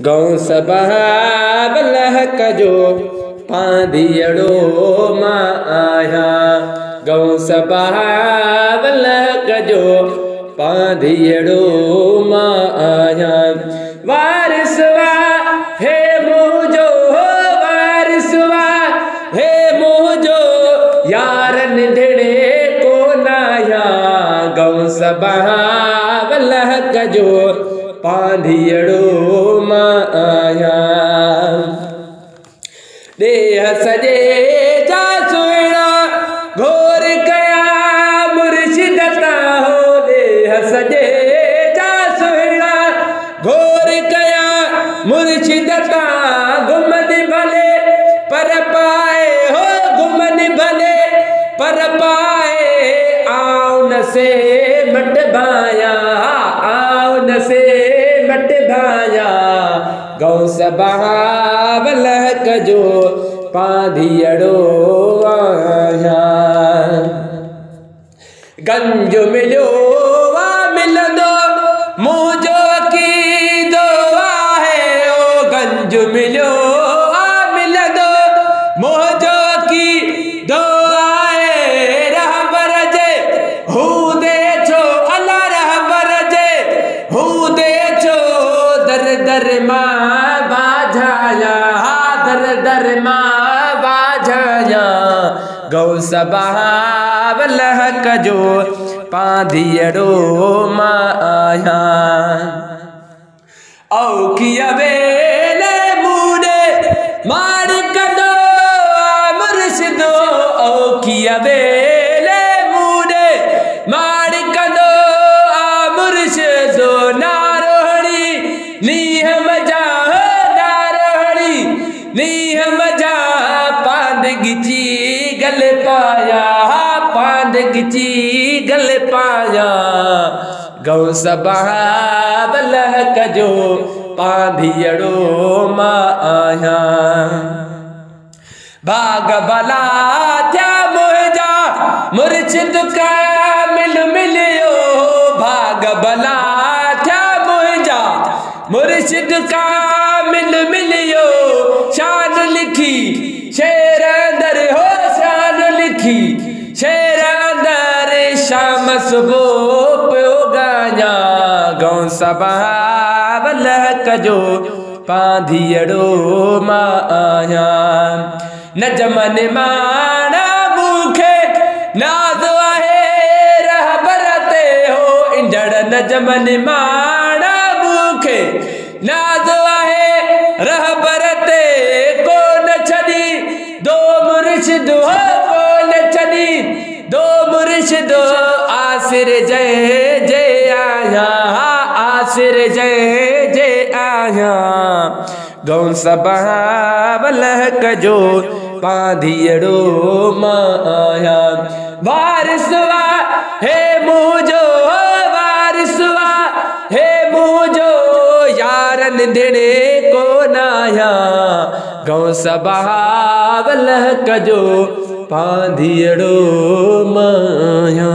गौ सबहाब लहक जो पांधियड़ो मां आया। गौ सबहाब लहक जो पांधियड़ो मां आया। वारिसवा हे मुझो वारिसवा हे मुझो यारन ढिड़े को नाया। गौ सबहाब लहक जो पांधियड़ो मां आया। देह सजे जा सुहिणा घोर कया मुर्शिद ता हो। देह सजे जा सुहिणा घोर कया मुर्शिद ता। घुमन भले पर पाए हो घुमन भले पर पाए। आओ न से मट भाया आओ न से मट भाया। गौ सबहाब लहक जो पांधियड़ो आया। गंज मिलियो वा मिलंदो मुझो की दुआ है। ओ गंज मिलियो वा मिलंदो मुझो की दुआ है। रहबर जे हूं दे छो अल्लाह रहबर जे हूं दे छो। दर दर मां बाझाया दर दर मां बाझाया। गौ सबहाब लहक जो पांधियड़ो मां आया। औ किया वेले मूडे मार कदो मुर्शिदो। औ किया वेले मूडे मार कदो मुर्शिदो। नारोहणी नीह मजा नारोहणी नीह मजा। पांदगिची गल पाया पांदगिची गल पाया। गौ सबहाब लहक जो पांधियड़ो मां आया। भाग भला थया मुंहिंजा मुर्शिद कामिल मिलियो। भाग भला थया मुंहिंजा मुर्शिद कामिल मिलियो। शान लिखी शेर अंदर हो शान लिखी शेर अंदर। शाम सुबह पियो गाया। गौ सबहाब लहक जो पांधियड़ो मां आया। नजमन माना मूंखे नाज़ आहे रहबर ते हो। इंजड़ नजमन माना मूंखे नाज़ आहे रहबर ते। कोन छड़ी दो मुर्शिद हो कोन छड़ी दो मुर्शिद। आसिर जय जय आया आसिर जय जय आया। गौ सबहाब लहक जो पांधियड़ो मां आया। वारिसवा हे मुझो वारिसवा हे मुझो यारन ढिड़े को नाया। गौ सबहाब लहक जो पांधियड़ो मां आया।